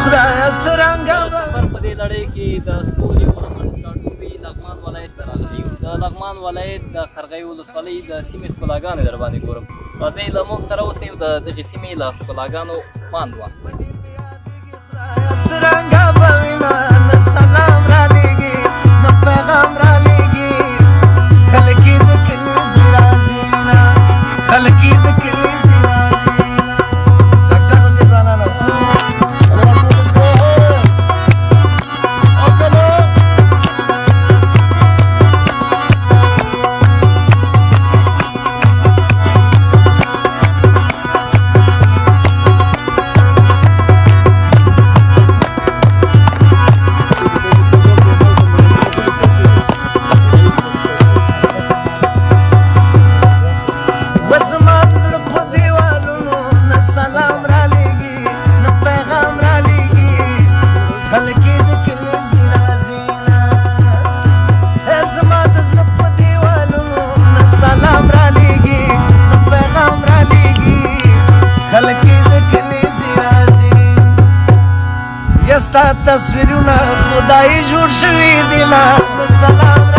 خدای سرنګه سفر په دې لړۍ کې د سولې ټاټوبي لغمان ولایت ته راغلی یو د لغمان ولایت د قرغۍ ولسوالۍ د سیمې ښکلاګانې در باندې ګورم راځئ له موږ سره اوسئ او د دغې سیمې له ښکلاګانو خوند واخلئ سرنګه به وینا نه سلام رالیږي نه پیغام رالیږي خلک یې د کلیزې راځي نه خلک یې د کلیزې راځي نه چک چک دې ځانانو ستا تصویرونه خدای جوړ شوي دي نه سلام